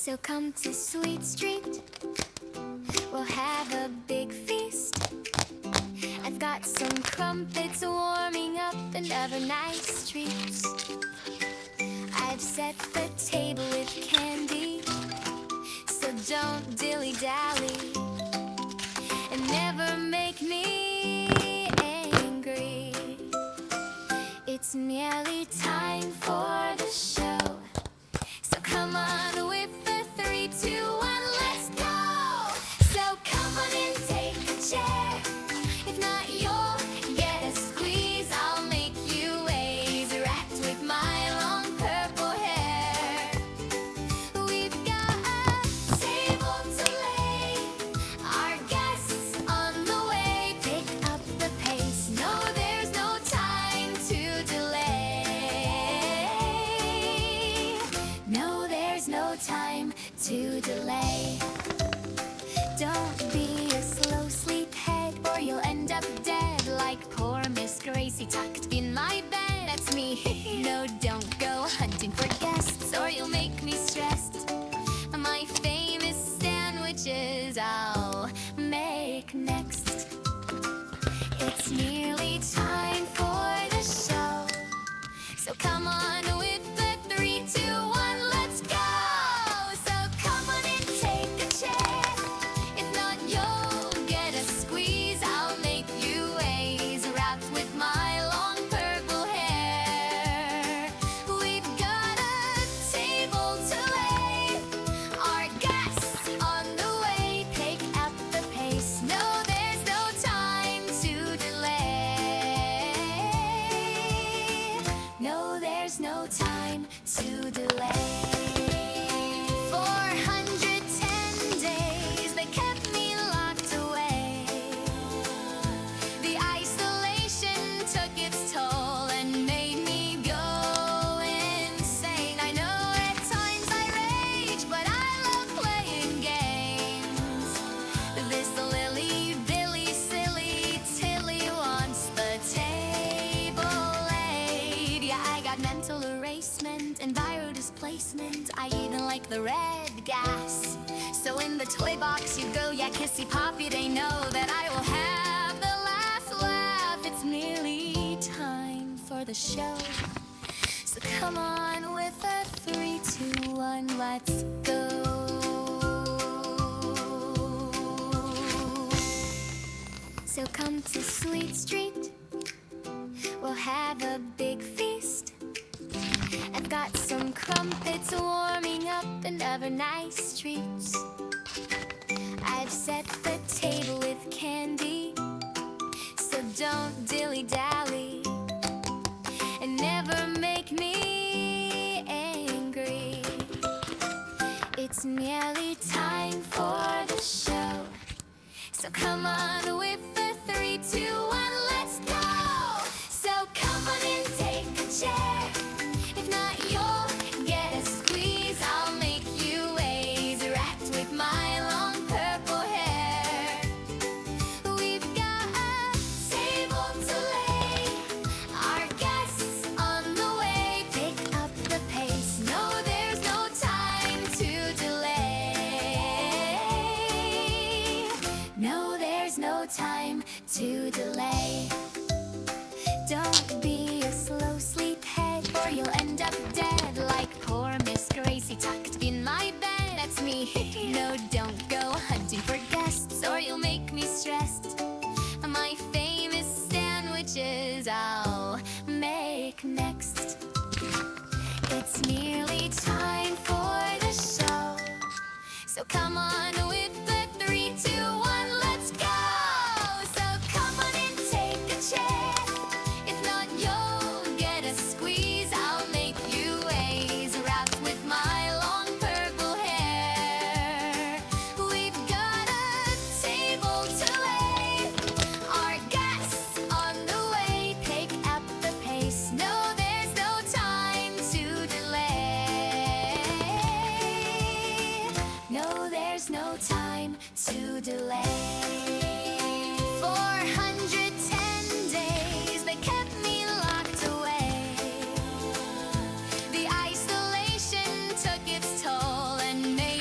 So come to Sweet Street, we'll have a big feast. I've got some crumpets warming up and other nice treats. I've set the table with candy, so don't dilly-dally and never make me angry. It's nearly time for the show, so come on with the 3, 2, 1, let's go! So come on and take a chair. If not, you'll get a squeeze. I'll make you ways wrapped with my long purple hair. We've got a table to lay, our guests on the way. Pick up the pace, no, there's no time to delay. No, there's no time to delay. Don't be a slow sleephead, or you'll end up dead like poor Miss Gracie tucked in my bed. That's me. No, don't go hunting for guests, or you'll make me stressed. My famous sandwiches I'll make next. It's nearly time for the show, so come on with the 3, 2, 1, let's go! So come on and take a chair. If not, you'll get a squeeze. I'll make you ways wrapped with my long purple hair. We've got a table to lay, our guests on the way. Pick up the pace, no, there's no time to delay. No, there's no time to delay. 410 days they kept me locked away. The isolation took its toll and made me go insane. I know at times I rage, but I love playing games. This Lily, Billy, silly Tilly wants the table laid. Yeah, I got mental erasement and viral displacement. I even like the red gas. So in the toy box you go, yeah, kissy poppy, they know that I will have the last laugh. It's nearly time for the show, so come on with a 3, 2, 1, let's go. So come to Sweet Street, we'll have a big feast. I've got some crumpets warming up and other nice treats. I've set the table with candy, so don't dilly-dally and never make me angry. It's nearly time for the show, so come on with the 3, 2, 1, let's go! So come on and take a chair. If not, you'll get a squeeze. I'll make you ways wrapped with my long purple hair. We've got a table to lay, our guests on the way. Pick up the pace, no, there's no time to delay. No, there's no time to delay. Don't be a slow sleephead, or you'll end up dead like poor Miss Gracie tucked in my bed. That's me. No, don't go hunting for guests, or you'll make me stressed. My famous sandwiches I'll make next. It's nearly time for the show, so come on with the 3, 2, 1, let's go! So come on and take a chair. If not, you'll get a squeeze. I'll make you ways wrapped with my long purple hair. We've got a table to lay, our guests on the way. Pick up the pace, no, there's no time to delay. No, there's no time to delay. 410 days they kept me locked away. The isolation took its toll and made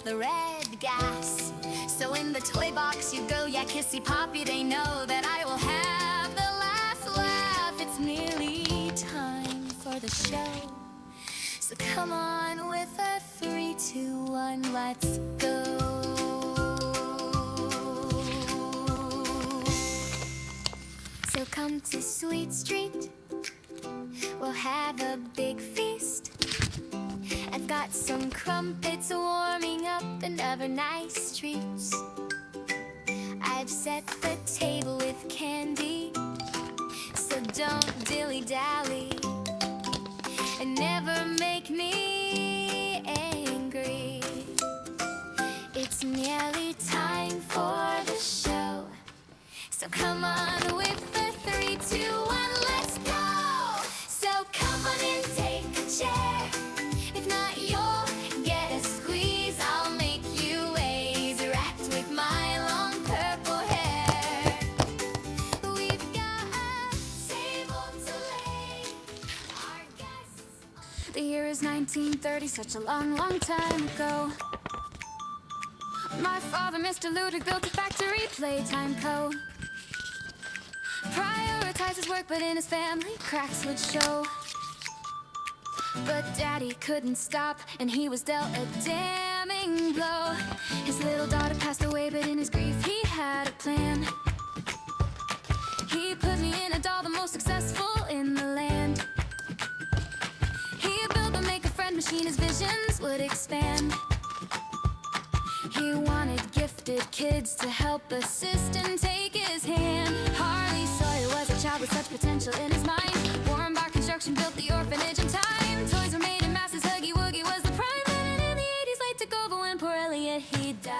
the red gas. So in the toy box you go, yeah, kissy poppy, they know that I will have the last laugh. It's nearly time for the show, so come on with a 3, 2, 1, let's go. So come to Sweet Street, we'll have a big feast. I've got some crumpets warming up and other nice treats. I've set the table with candy, so don't dilly-dally and never make me angry. It's nearly time for the show, so come on with the 3, 2, 1, let's go. So come on and take a chair. If not, you'll get a squeeze. I'll make you waves wrapped with my long purple hair. We've got a table to lay our guests. The year is 1930, such a long, long time ago. My father, Mr. Ludwig, built a factory, Playtime Co. Prioritized his work, but in his family, cracks would show. But Daddy couldn't stop, and he was dealt a damning blow. His little daughter passed away, but in his grief he had a plan. He put me in a doll, the most successful in the land. He built a make-a-friend machine, his visions would expand. He wanted gifted kids to help assist and take his hand. Harley Sawyer was a child with such potential in his mind. Warren Bar Construction built the orphanage in time. Toys were made in masses, Huggy Wuggy was the prime. And in the 80s, late to go, but when poor Elliot, he died.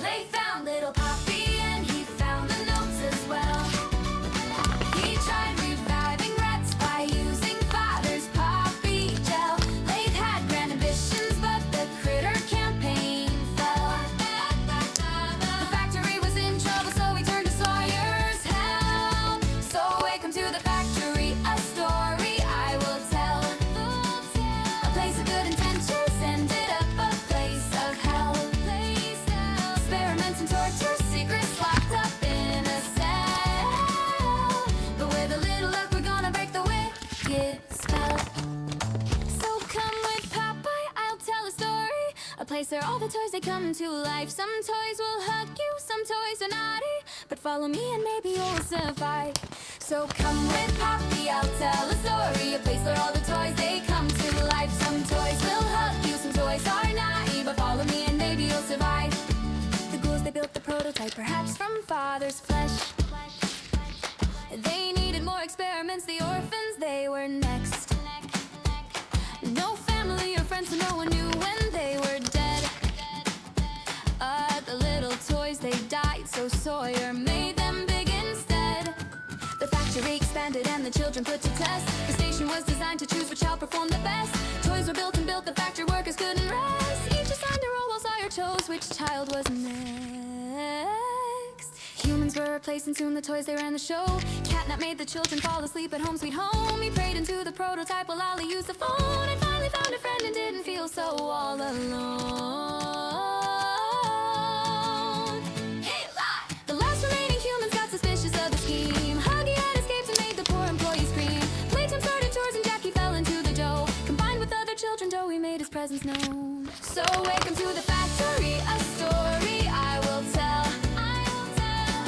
They found little Poppy and he found the notes as well. He tried reviving rats by using father's poppy gel. They had grand ambitions, but the critter campaign fell. The factory was in trouble, so he turned to Sawyer's help. So welcome to the factory, a story I will tell. A place of good intentions ended up a place of hell. Experiments and torture, secrets locked up in a cell. But with a little luck, we're gonna break the wicked spell. So come with Popeye, I'll tell a story. A place where all the toys, they come to life. Some toys will hug you, some toys are naughty, but follow me and maybe you'll survive. So come with Poppy, I'll tell a story. A place where all the toys, they come to life. Some toys will hug you, some toys are naughty, but follow me and maybe you'll survive. The ghouls, they built the prototype, perhaps from father's flesh. They needed more experiments, the orphans, they were next. No family or friends, so no one knew when they were dead. The little toys, they died, so Sawyer made them big instead. The factory expanded and the children put to test. The station was designed to choose which child performed the best. Toys were built and built, the factory workers couldn't rest. Each assigned a role while Sawyer chose which child was next. Humans were replaced and soon the toys, they ran the show. Catnap made the children fall asleep at home sweet home. He prayed into the prototype while Ollie used the phone, and finally found a friend and didn't feel so all alone. Hey, lie! The last remaining humans got suspicious of the scheme. Huggy had escaped and made the poor employees scream. Playtime started chores and Jackie fell into the dough. Combined with other children, Joey made his presence known. So welcome to the factory, a story I will tell.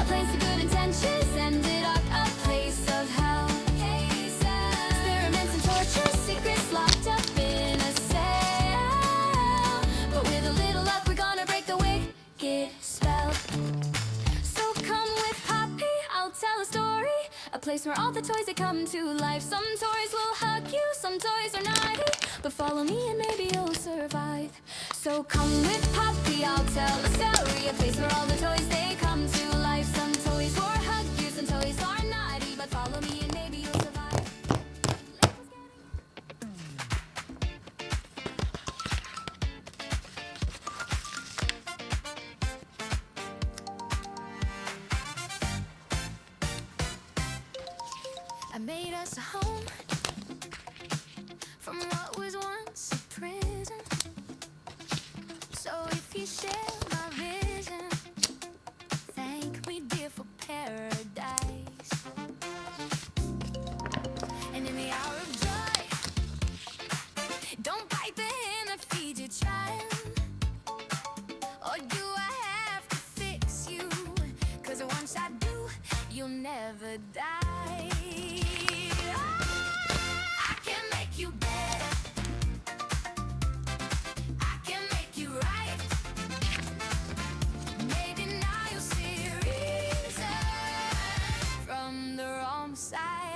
A place of good intentions ended up a place of hell. Experiments and torture, secrets locked up in a cell. But with a little luck, we're gonna break the wicked spell. So come with Poppy, I'll tell a story. A place where all the toys, they come to life. Some toys will hug you, some toys are naughty, but follow me and maybe you'll survive. So come with Poppy, I'll tell a story. A place where all the toys, they come to life. Some toys will hug you, some toys are naughty, but follow me and maybe you'll survive. I made us a home from what was once So if you share my vision, thank me, dear, for paradise. And in the hour of joy, don't bite the hand that feeds your child. Or do I have to fix you? 'Cause once I do, you'll never die. I can make you better. I can make you right. Maybe now you'll see reason from the wrong side.